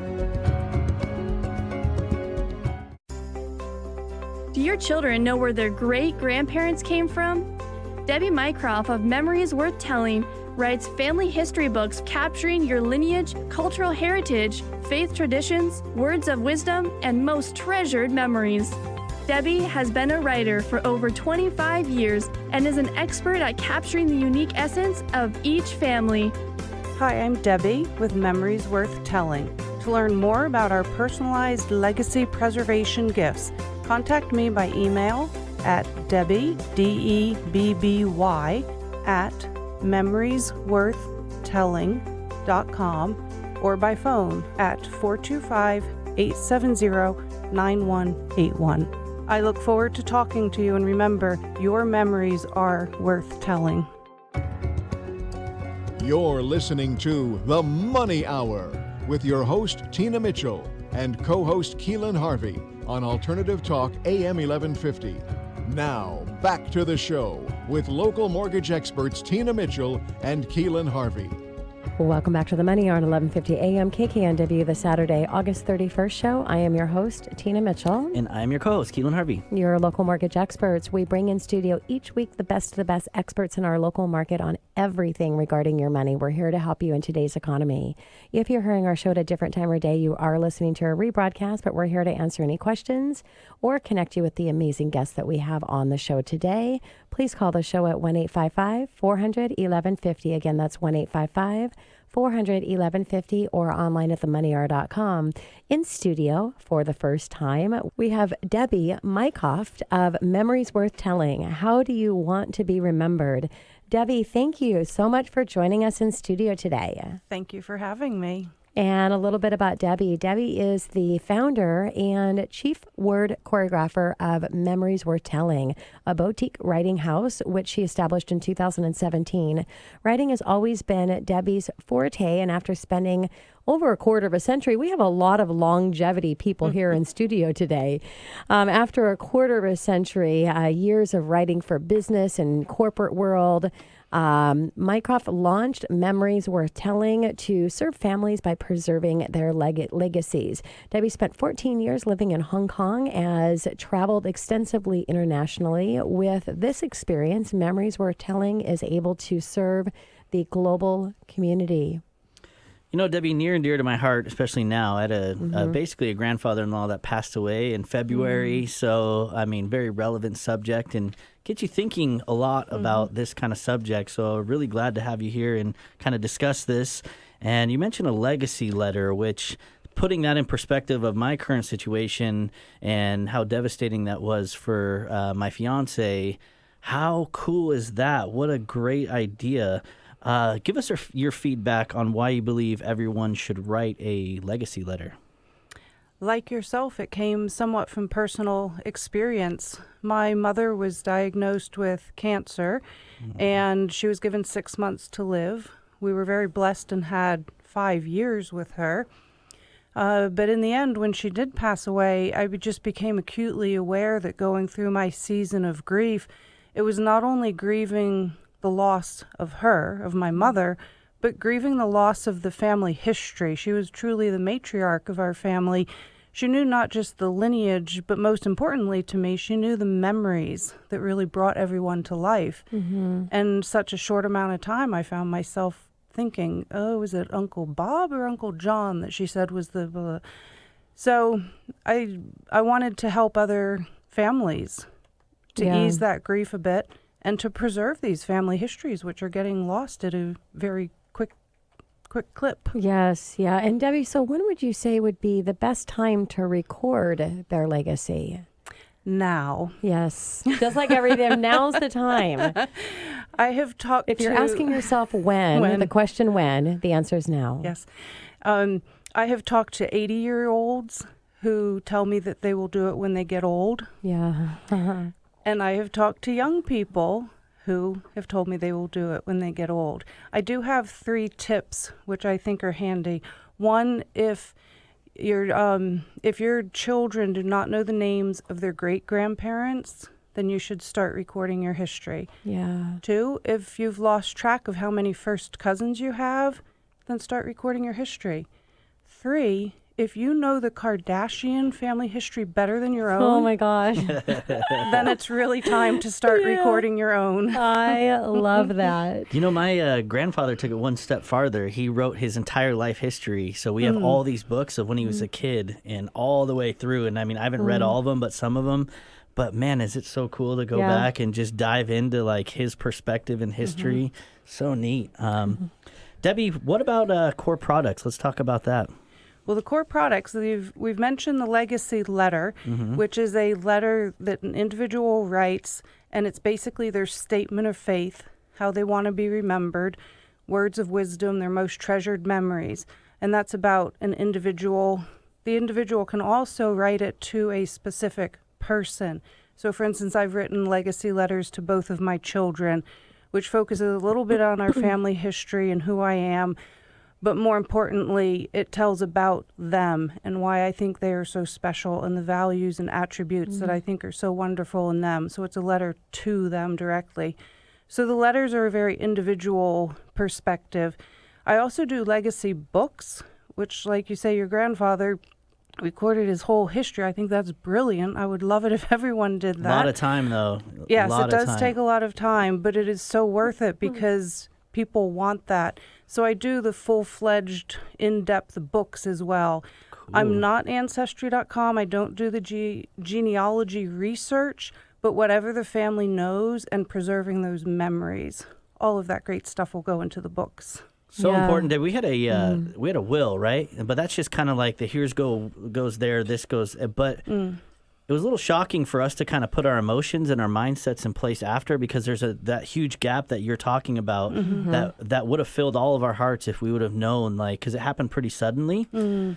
Do your children know where their great-grandparents came from? Debbie Mycroft of Memories Worth Telling writes family history books capturing your lineage, cultural heritage, faith traditions, words of wisdom, and most treasured memories. Debbie has been a writer for over 25 years and is an expert at capturing the unique essence of each family. Hi, I'm Debbie with Memories Worth Telling. To learn more about our personalized legacy preservation gifts, contact me by email at Debbie, DEBBY, at memoriesworthtelling.com or by phone at 425-870-9181. I look forward to talking to you, and remember, your memories are worth telling. You're listening to The Money Hour with your host, Tina Mitchell, and co-host Keelan Harvey on Alternative Talk AM 1150. Now, back to the show with local mortgage experts Tina Mitchell and Keelan Harvey. Welcome back to The Money Hour on 1150 AM KKNW, the Saturday, August 31st show. I am your host, Tina Mitchell. And I'm your co-host, Keelan Harvey. Your local mortgage experts. We bring in studio each week the best of the best experts in our local market on everything regarding your money. We're here to help you in today's economy. If you're hearing our show at a different time or day, you are listening to a rebroadcast, but we're here to answer any questions or connect you with the amazing guests that we have on the show today. Please call the show at 1-855-400-1150. Again, that's 1-855-400-1150 or online at themoneyhour.com. In studio for the first time, we have Debbie Mycroft of Memories Worth Telling. How do you want to be remembered? Debbie, thank you so much for joining us in studio today. Thank you for having me. And a little bit about Debbie. Debbie is the founder and chief word choreographer of Memories Worth Telling, a boutique writing house, which she established in 2017. Writing has always been Debbie's forte, and after spending over a quarter of a century, we have a lot of longevity people here in studio today. After a quarter of a century, years of writing for business and corporate world, Mycroft launched Memories Worth Telling to serve families by preserving their legacies. Debbie spent 14 years living in Hong Kong, has traveled extensively internationally. With this experience, Memories Worth Telling is able to serve the global community. You know, Debbie, near and dear to my heart, especially now, I had basically a grandfather-in-law that passed away in February. So, I mean, very relevant subject and get you thinking a lot about this kind of subject. So really glad to have you here and kind of discuss this. And you mentioned a legacy letter, which putting that in perspective of my current situation and how devastating that was for my fiance, how cool is that? What a great idea. Give us your feedback on why you believe everyone should write a legacy letter. Like yourself, it came somewhat from personal experience. My mother was diagnosed with cancer, and she was given 6 months to live. We were very blessed and had 5 years with her. But in the end, when she did pass away, I just became acutely aware that going through my season of grief, it was not only grieving the loss of her, of my mother, but grieving the loss of the family history. She was truly the matriarch of our family. She knew not just the lineage, but most importantly to me, she knew the memories that really brought everyone to life. And in such a short amount of time, I found myself thinking, oh, is it Uncle Bob or Uncle John that she said was the... Blah. So I wanted to help other families to ease that grief a bit and to preserve these family histories, which are getting lost at a very quick clip. Yes, yeah. And Debbie, so when would you say would be the best time to record their legacy? Now. Yes. Just like everything, now's the time. I have talked If you're asking yourself when, the question when, the answer is now. Yes. I have talked to 80-year-olds who tell me that they will do it when they get old. Yeah. And I have talked to young people who have told me they will do it when they get old. I do have 3 tips, which I think are handy. One, if your children do not know the names of their great-grandparents, then you should start recording your history. Yeah. 2, if you've lost track of how many first cousins you have, then start recording your history. 3, if you know the Kardashian family history better than your own, Oh my gosh. then it's really time to start recording your own. I love that. You know, my grandfather took it one step farther. He wrote his entire life history. So we have all these books of when he was a kid and all the way through. And I mean, I haven't read all of them, but some of them. But man, is it so cool to go back and just dive into like his perspective and history. So neat. Debbie, what about core products? Let's talk about that. Well, the core products, we've mentioned the legacy letter, which is a letter that an individual writes, and it's basically their statement of faith, how they want to be remembered, words of wisdom, their most treasured memories. And that's about an individual. The individual can also write it to a specific person. So, for instance, I've written legacy letters to both of my children, which focuses a little bit on our family history and who I am. But more importantly, it tells about them and why I think they are so special and the values and attributes that I think are so wonderful in them. So it's a letter to them directly. So the letters are a very individual perspective. I also do legacy books, which, like you say, your grandfather recorded his whole history. I think that's brilliant. I would love it if everyone did that. A lot of time, though. Yes, it does take a lot of time, but it is so worth it because people want that. So I do the full-fledged, in-depth books as well. Cool. I'm not Ancestry.com. I don't do the genealogy research, but whatever the family knows and preserving those memories, all of that great stuff will go into the books. So important. That we had a will, right? But that's just kind of like the goes there, this goes. But it was a little shocking for us to kind of put our emotions and our mindsets in place after, because there's that huge gap that you're talking about that would have filled all of our hearts if we would have known, like, because it happened pretty suddenly.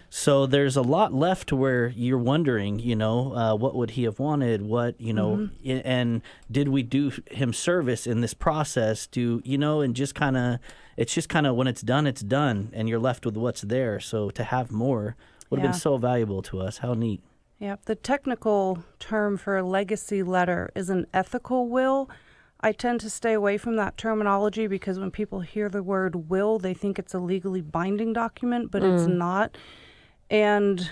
So there's a lot left where you're wondering, what would he have wanted? What, and did we do him service in this process? And just kind of, it's just kind of when it's done, and you're left with what's there. So to have more would have been so valuable to us. How neat. Yeah, the technical term for a legacy letter is an ethical will. I tend to stay away from that terminology because when people hear the word will, they think it's a legally binding document, but it's not. And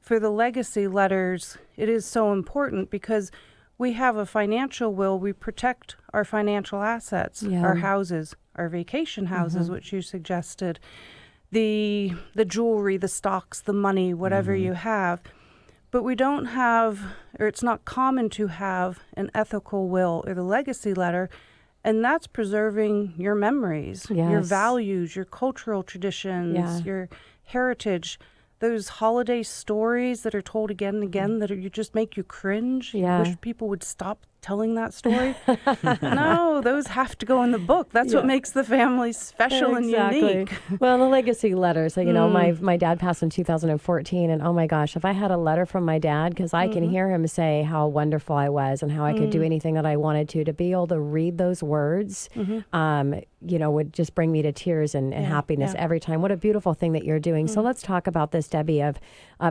for the legacy letters, it is so important because we have a financial will. We protect our financial assets, our houses, our vacation houses, which you suggested, the jewelry, the stocks, the money, whatever you have. But we don't have, or it's not common to have, an ethical will or the legacy letter, and that's preserving your memories, your values, your cultural traditions, your heritage. those holiday stories that are told again and again that you just make you cringe. Yeah. You wish people would stop telling that story. No, those have to go in the book. That's what makes the family special and unique. Well, the legacy letters, you know, my dad passed in 2014, and oh my gosh, if I had a letter from my dad, because I can hear him say how wonderful I was and how I could do anything that I wanted to be able to read those words, you know, would just bring me to tears and happiness every time. What a beautiful thing that you're doing. So let's talk about this, Debbie, of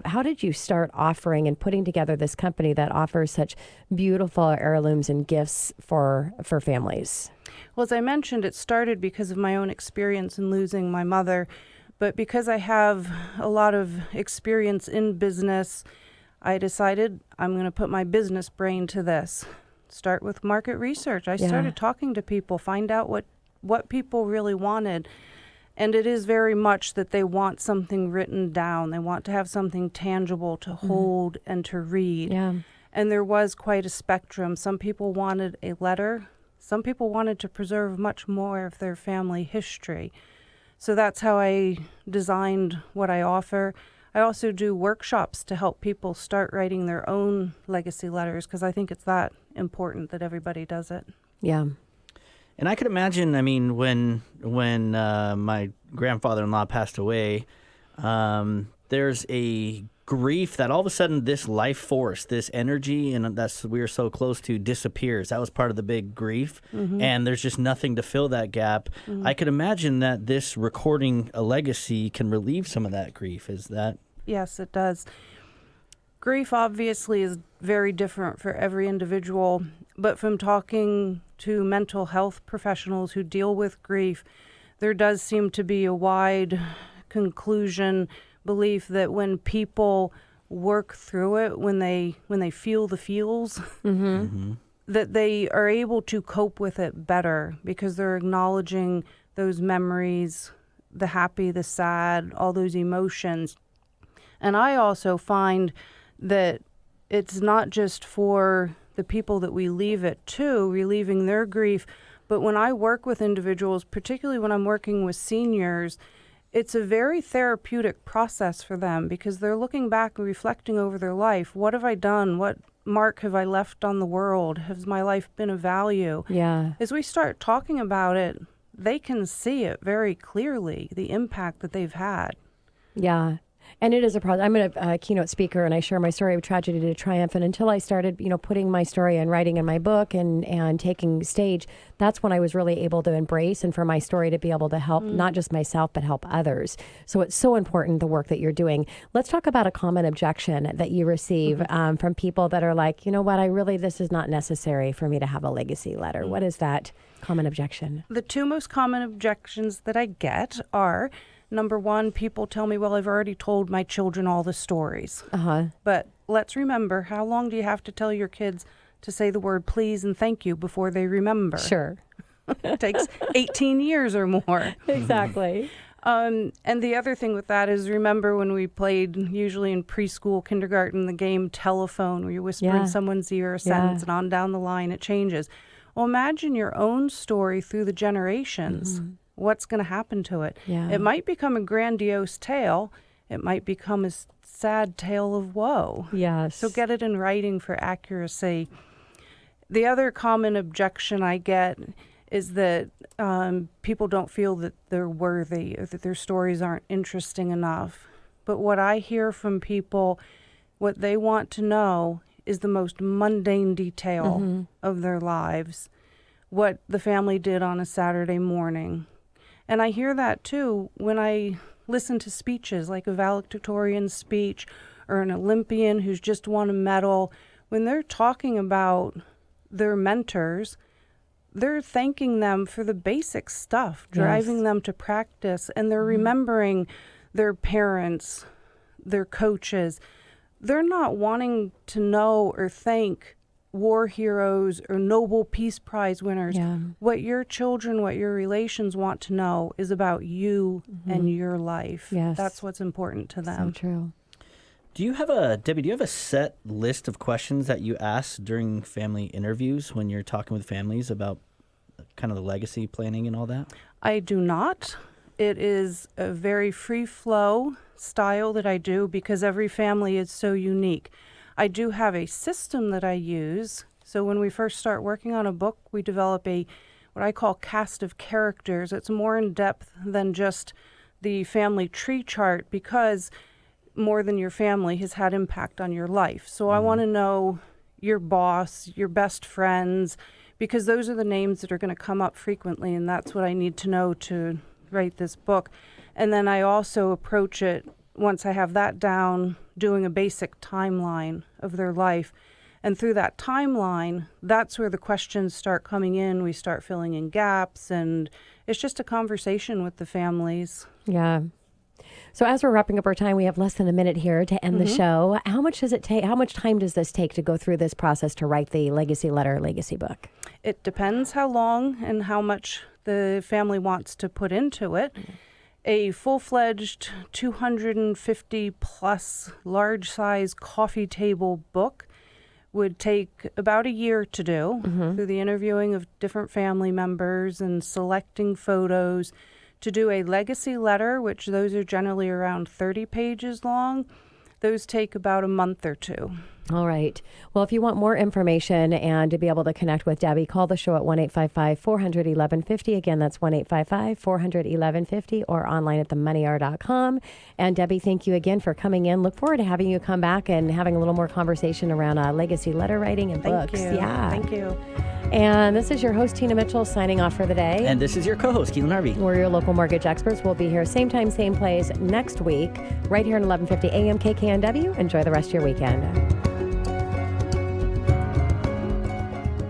how did you start offering and putting together this company that offers such beautiful heirlooms and gifts for families? Well, as I mentioned, it started because of my own experience in losing my mother. But because I have a lot of experience in business, I decided I'm going to put my business brain to this. Start with market research. I started talking to people, find out what people really wanted. And it is very much that they want something written down. They want to have something tangible to hold and to read. Yeah. And there was quite a spectrum. Some people wanted a letter. Some people wanted to preserve much more of their family history. So that's how I designed what I offer. I also do workshops to help people start writing their own legacy letters, because I think it's that important that everybody does it. Yeah. And I could imagine, I mean, when my grandfather-in-law passed away, there's a grief that all of a sudden this life force, this energy, and that's we were so close to, disappears. That was part of the big grief, and there's just nothing to fill that gap. I could imagine that this recording a legacy can relieve some of that grief. Is that? Yes, it does. Grief obviously is very different for every individual, but from talking to mental health professionals who deal with grief, there does seem to be a wide conclusion belief that when people work through it, when they feel the feels, that they are able to cope with it better because they're acknowledging those memories, the happy, the sad, all those emotions. And I also find that it's not just for the people that we leave it to, relieving their grief, but when I work with individuals, particularly when I'm working with seniors, it's a very therapeutic process for them because they're looking back and reflecting over their life. What have I done? What mark have I left on the world? Has my life been of value? Yeah. As we start talking about it, they can see it very clearly, the impact that they've had. Yeah. And it is a process. I'm a keynote speaker, and I share my story of tragedy to triumph. And until I started, putting my story and writing in my book and taking stage, that's when I was really able to embrace and for my story to be able to help not just myself, but help others. So it's so important, the work that you're doing. Let's talk about a common objection that you receive from people that are like, you know what, this is not necessary for me to have a legacy letter. What is that common objection? The two most common objections that I get are, number one, people tell me, well, I've already told my children all the stories. But let's remember, how long do you have to tell your kids to say the word please and thank you before they remember? Sure. It takes 18 years or more. Exactly. And the other thing with that is, remember when we played, usually in preschool, kindergarten, the game telephone, where you whisper in someone's ear a sentence and on down the line it changes. Well, imagine your own story through the generations. What's going to happen to it? Yeah. It might become a grandiose tale. It might become a sad tale of woe. Yes. So get it in writing for accuracy. The other common objection I get is that people don't feel that they're worthy or that their stories aren't interesting enough. But what I hear from people, what they want to know is the most mundane detail of their lives. What the family did on a Saturday morning. And I hear that too when I listen to speeches like a valedictorian speech or an Olympian who's just won a medal. When they're talking about their mentors, they're thanking them for the basic stuff, driving them to practice, and they're remembering their parents, their coaches. They're not wanting to know or thank war heroes or Nobel Peace Prize winners. What your children, what your relations want to know is about you and your life. Yes. That's what's important to them. So true. Debbie, do you have a set list of questions that you ask during family interviews when you're talking with families about kind of the legacy planning and all that? I do not. It is a very free flow style that I do because every family is so unique. I do have a system that I use. So when we first start working on a book, we develop what I call cast of characters. It's more in depth than just the family tree chart because more than your family has had impact on your life. So I want to know your boss, your best friends, because those are the names that are going to come up frequently, and that's what I need to know to write this book. And then I also approach it, once I have that down, doing a basic timeline of their life. And through that timeline, that's where the questions start coming in. We start filling in gaps, and it's just a conversation with the families. Yeah. So as we're wrapping up our time, we have less than a minute here to end the show. How much does it take? How much time does this take to go through this process to write the legacy letter, legacy book? It depends how long and how much the family wants to put into it. A full-fledged 250 plus large size coffee table book would take about a year to do through the interviewing of different family members and selecting photos. To do a legacy letter, which those are generally around 30 pages long, those take about a month or two. All right. Well, if you want more information and to be able to connect with Debbie, call the show at 1-855-400-1150. Again, that's 1-855-400-1150 or online at themoneyhour.com. And Debbie, thank you again for coming in. Look forward to having you come back and having a little more conversation around legacy letter writing and books. Thank you. Yeah. Thank you. And this is your host, Tina Mitchell, signing off for the day. And this is your co-host, Keelan Harvey. We're your local mortgage experts. We'll be here same time, same place next week, right here at 1150 AM KKNW. Enjoy the rest of your weekend.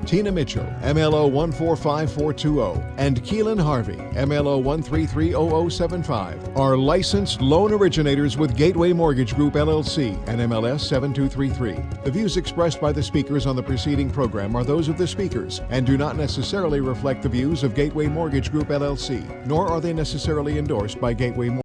Tina Mitchell, MLO 145420, and Keelan Harvey, MLO 1330075, are licensed loan originators with Gateway Mortgage Group LLC and MLS 7233. The views expressed by the speakers on the preceding program are those of the speakers and do not necessarily reflect the views of Gateway Mortgage Group LLC, nor are they necessarily endorsed by Gateway Mortgage.